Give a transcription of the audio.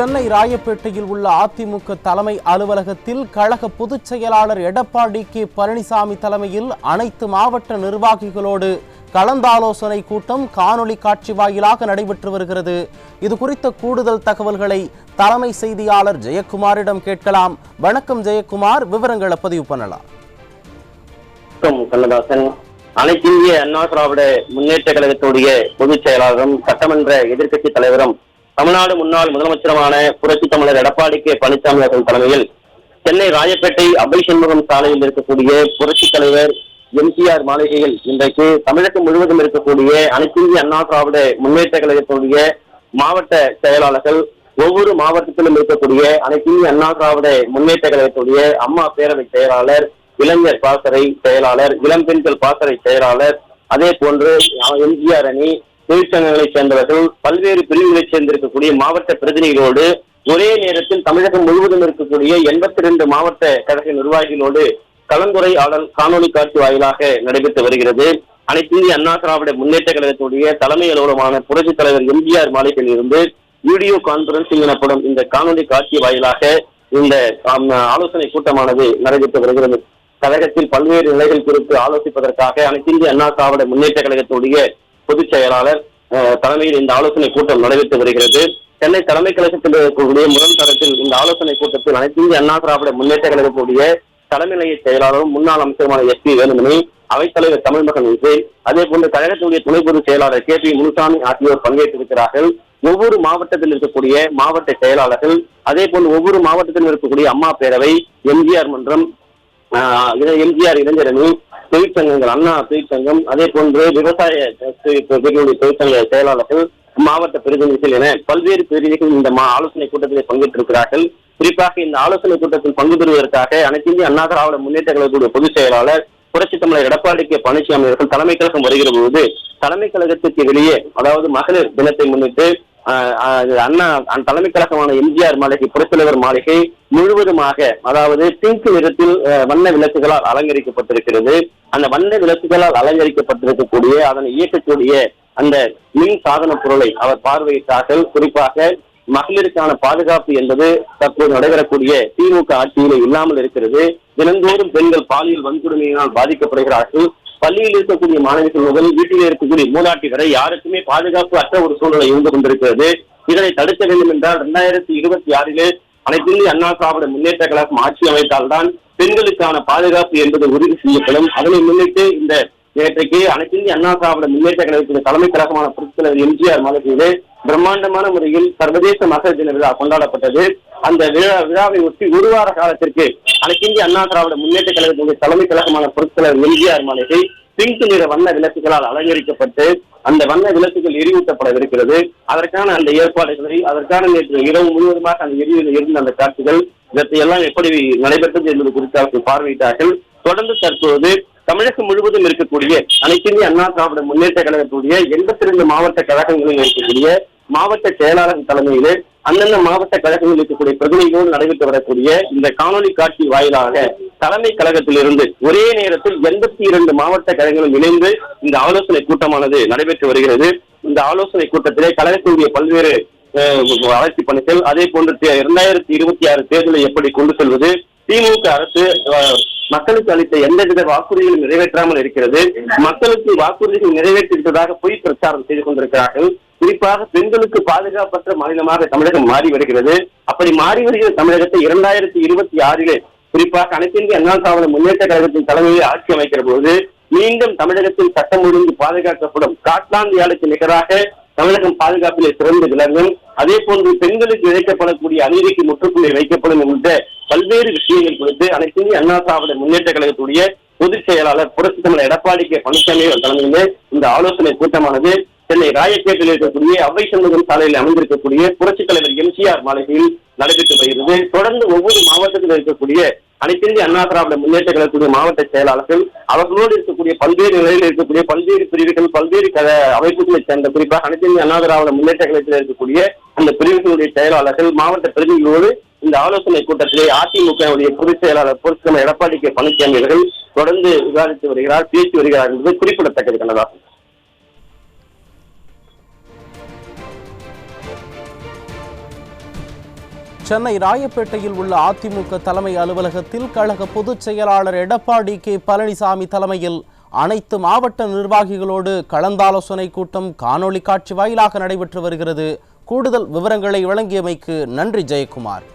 சென்னை ராயப்பேட்டையில் உள்ள அதிமுக தலைமை அலுவலகத்தில் கழக பொதுச் செயலாளர் எடப்பாடி கே பழனிசாமி தலைமையில் அனைத்து மாவட்ட நிர்வாகிகளோடு கலந்தாலோசனை கூட்டம் காணொலி காட்சி வாயிலாக நடைபெற்று வருகிறது. இது குறித்த கூடுதல் தகவல்களை தலைமை செய்தியாளர் ஜெயக்குமாரிடம் கேட்கலாம். வணக்கம் ஜெயக்குமார், விவரங்களை பதிவு பண்ணலாம். கண்ணதாசன், அனைத்து இந்திய அண்ணா திராவிட முன்னேற்ற கழகத்துடைய பொதுச் செயலாளரும் சட்டமன்ற எதிர்க்கட்சி தலைவரும் தமிழ்நாடு முன்னாள் முதலமைச்சருமான புரட்சி தமிழர் எடப்பாடி கே பழனிசாமி அவர்கள் தலைமையில் சென்னை ராயப்பேட்டை அபை சண்முகம் சாலையில் இருக்கக்கூடிய புரட்சி தலைவர் எம்ஜிஆர் மாளிகையில் இன்றைக்கு தமிழகம் முழுவதும் இருக்கக்கூடிய அனைத்து இந்திய அண்ணா திராவிட முன்னேற்ற கழகத்துடைய மாவட்ட செயலாளர்கள், ஒவ்வொரு மாவட்டத்திலும் இருக்கக்கூடிய அனைத்து இந்திய அண்ணா திராவிட முன்னேற்ற கழகத்துடைய அம்மா பேரவை செயலாளர், இளைஞர் பாசறை செயலாளர், இளம் பெண்கள் பாசறை செயலாளர், அதே போன்று எம்ஜிஆர் அணி, தொழிற்சங்கங்களைச் சேர்ந்தவர்கள், பல்வேறு பிரிவுகளைச் சேர்ந்திருக்கக்கூடிய மாவட்ட பிரதிநிதிகளோடு ஒரே நேரத்தில் தமிழகம் முழுவதும் இருக்கக்கூடிய 82 மாவட்ட கழக நிர்வாகிகளோடு கலந்துரையாடல் காணொலி காட்சி வாயிலாக நடைபெற்று வருகிறது. அனைத்து இந்திய அண்ணா திராவிட முன்னேற்ற கழகத்துடைய தலைமை அலுவலகமான புரட்சி தலைவர் எம்ஜிஆர் மாளிகையில் இருந்து வீடியோ கான்பரன்சிங் எனப்படும் இந்த காணொலி காட்சி வாயிலாக இந்த ஆலோசனை கூட்டமானது நடைபெற்று வருகிறது. கழகத்தில் பல்வேறு நிலைகள் குறித்து ஆலோசிப்பதற்காக அனைத்து இந்திய அண்ணா திராவிட முன்னேற்ற கழகத்துடைய பொதுச் செயலாளர் தலைமையில் இந்த ஆலோசனை கூட்டம் நடைபெற்று வருகிறது. சென்னை தலைமை கழகத்தில் இருக்கக்கூடிய முதல் தரத்தில் இந்த ஆலோசனை கூட்டத்தில் அனைத்து இந்திய அண்ணா திராவிட முன்னேற்ற கழகத்துடைய தலைமை நிலைய செயலாளரும் முன்னாள் அமைச்சருமான SP வேலுமணி, அவைத்தலைவர் தமிழ்மகன் விஜய், அதே போன்று கழகத்துடைய துணை பொதுச் செயலாளர் KP முனுசாமி ஆகியோர் பங்கேற்றிருக்கிறார்கள். ஒவ்வொரு மாவட்டத்தில் இருக்கக்கூடிய மாவட்ட செயலாளர்கள், அதே போன்று ஒவ்வொரு மாவட்டத்தில் இருக்கக்கூடிய அம்மா பேரவை, எம்ஜிஆர் மன்றம், எம்ஜிஆர் இளைஞரணி, தொழிற்சங்கங்கள், அண்ணா தொழிற்சங்கம், அதே போன்று விவசாய தொழிற்சங்க செயலாளர்கள், மாவட்ட பிரதிநிதிகள் என பல்வேறு பிரதிநிதிகள் இந்த ஆலோசனை கூட்டத்தில் பங்கேற்றிருக்கிறார்கள். குறிப்பாக இந்த ஆலோசனை கூட்டத்தில் பங்கு பெறுவதற்காக அனைத்து இந்திய அண்ணா திராவிட முன்னேற்ற கழகத்துடைய பொதுச் செயலாளர் புரட்சி தமிழர் எடப்பாடி கே பழனிசாமி அவர்கள் தலைமை கழகம் வருகிற போது தலைமை கழகத்திற்கு வெளியே, அதாவது மகளிர் தினத்தை முன்னிட்டு அண்ணா தலைமை கழகமான எம்ஜிஆர் மாளிகை, புரட்சி தலைவர் மாளிகை முழுவதுமாக, அதாவது பிங்க் நிறத்தில் வண்ண விளக்குகளால் அலங்கரிக்கப்பட்டிருக்கிறது. அந்த வண்ண விளக்குகளால் அலங்கரிக்கப்பட்டிருக்கக்கூடிய அதனை இயக்கக்கூடிய அந்த மின் சாதன பொருளை அவர் பார்வையிட்டார்கள். குறிப்பாக மகளிருக்கான பாதுகாப்பு என்பது தற்போது நடைபெறக்கூடிய திமுக ஆட்சியிலே இல்லாமல் இருக்கிறது. தினந்தோறும் பெண்கள் பாலியல் வன்கொடுமையினால் பாதிக்கப்படுகிறார்கள். பள்ளியில் இருக்கக்கூடிய மாணவிகள் முதல் வீட்டில் இருக்கக்கூடிய மூதாட்டி வரை யாருக்குமே பாதுகாப்பு அற்ற ஒரு சூழ்நிலை இருந்து கொண்டிருக்கிறது. இதனை தடுக்க வேண்டும் என்றால் 2026 அனைத்து இந்திய அண்ணா திராவிட முன்னேற்ற கழகம் ஆட்சி அமைத்தால்தான் பெண்களுக்கான பாதுகாப்பு என்பது உறுதி செய்யப்படும். அதனை முன்னிட்டு இந்த நேற்றைக்கு அனைத்து இந்திய அண்ணா திராவிட முன்னேற்ற கழகத்தின் தலைமை கழகமான புரட்சி தலைவர் எம்ஜிஆர் மாளிகையிலே பிரம்மாண்டமான முறையில் சர்வதேச மகளிர் தின விழா கொண்டாடப்பட்டது. அந்த விழாவை ஒட்டி ஒரு வார காலத்திற்கு அனைத்து இந்திய அண்ணா திராவிட முன்னேற்ற கழகத்தினுடைய தலைமை கழகமான புரட்சி தலைவர் எம்ஜிஆர் மாளிகை பிங்க் நிற வண்ண விளக்குகளால் அலங்கரிக்கப்பட்டு அந்த வண்ண விளக்குகள் எரியூட்டப்படவிருக்கிறது. அதற்கான அந்த ஏற்பாடுகளை, அதற்கான நேற்று இரவு முழுவதுமாக அந்த எரிவில் இருந்த அந்த காட்சிகள், இதற்றையெல்லாம் எப்படி நடைபெற்றது என்பது குறித்து அவர்கள் பார்வையிட்டார்கள். தொடர்ந்து தற்போது தமிழகம் முழுவதும் இருக்கக்கூடிய அனைத்து இந்திய அண்ணா திராவிட முன்னேற்ற கழகத்துடைய 82 மாவட்ட கழகங்களில் இருக்கக்கூடிய மாவட்ட செயலாளர் தலைமையிலே அந்தந்த மாவட்ட கழகங்களில் இருக்கக்கூடிய பிரதிநிதிகளோடு நடைபெற்று வரக்கூடிய இந்த காணொலி காட்சி வாயிலாக தலைமை கழகத்திலிருந்து ஒரே நேரத்தில் 82 மாவட்ட கழகங்களும் இணைந்து இந்த ஆலோசனை கூட்டமானது நடைபெற்று வருகிறது. இந்த ஆலோசனை கூட்டத்திலே கழகத்தினுடைய பல்வேறு வளர்ச்சி பணிகள், அதே போன்று 2026 தேர்தலை எப்படி கொண்டு செல்வது, திமுக அரசு மக்களுக்கு அளித்த எந்தவித வாக்குறுதிகளும் நிறைவேற்றாமல் இருக்கிறது, மக்களுக்கு வாக்குறுதிகள் நிறைவேற்றிவிட்டதாக பொய் பிரச்சாரம் செய்து கொண்டிருக்கிறார்கள். குறிப்பாக பெண்களுக்கு பாதுகாப்பற்ற மாநிலமாக தமிழகம் மாறி வருகிறது. அப்படி மாறி வருகிற தமிழகத்தை 2026 குறிப்பாக அனைத்து இந்திய அண்ணா திராவிட முன்னேற்ற கழகத்தின் தலைமையில் ஆட்சி அமைக்கிற போது மீண்டும் தமிழகத்தில் சட்டம் ஒழுங்கு பாதுகாக்கப்படும். ஸ்காட்லாந்து நிகராக தமிழகம் பாதுகாப்பிலே சிறந்து விளங்கும். அதே போன்று பெண்களுக்கு இழைக்கப்படக்கூடிய அநீதிக்கு முற்றுப்புள்ளி வைக்கப்படும் என்ற பல்வேறு விஷயங்கள் குறித்து அனைத்து இந்திய அண்ணா திராவிட முன்னேற்ற கழகத்துடைய பொதுச் செயலாளர் புரட்சி தமிழர் எடப்பாடி கே பழனிசாமி தலைமையிலே இந்த ஆலோசனை கூட்டமானது சென்னை ராயப்பேட்டையில் இருக்கக்கூடிய அவை சண்முகம் சாலையில் அமைந்திருக்கக்கூடிய புரட்சி தலைவர் எம்ஜிஆர் மாளிகையில் நடைபெற்று வருகிறது. தொடர்ந்து ஒவ்வொரு மாவட்டத்தில் இருக்கக்கூடிய அனைத்து இந்திய அண்ணா திராவிட முன்னேற்ற கழகத்துடைய மாவட்ட செயலாளர்கள், அவர்களோடு இருக்கக்கூடிய பல்வேறு நிலையில் இருக்கக்கூடிய பல்வேறு பிரிவுகள், பல்வேறு அமைப்புகளைச் சேர்ந்த, குறிப்பாக அனைத்து இந்திய அண்ணா திராவிட முன்னேற்ற கழகத்தில் இருக்கக்கூடிய அந்த பிரிவுகளுடைய செயலாளர்கள், மாவட்ட பிரதிநிதிகளோடு இந்த ஆலோசனை கூட்டத்திலே அதிமுக பொதுச் செயலாளர் புரட்சி தலைவர் எடப்பாடி கே பழனிசாமி அவர்கள் தொடர்ந்து விவாதித்து வருகிறார், பேசி வருகிறார் என்பது குறிப்பிடத்தக்கது. கண்ணதாசன். சென்னை ராயப்பேட்டையில் உள்ள அதிமுக தலைமை அலுவலகத்தில் கழக பொதுச் செயலாளர் எடப்பாடி கே பழனிசாமி தலைமையில் அனைத்து மாவட்ட நிர்வாகிகளோடு கலந்தாலோசனை கூட்டம் காணொலி காட்சி வாயிலாக நடைபெற்று வருகிறது. கூடுதல் விவரங்களை வழங்கியமைக்கு நன்றி ஜெயக்குமார்.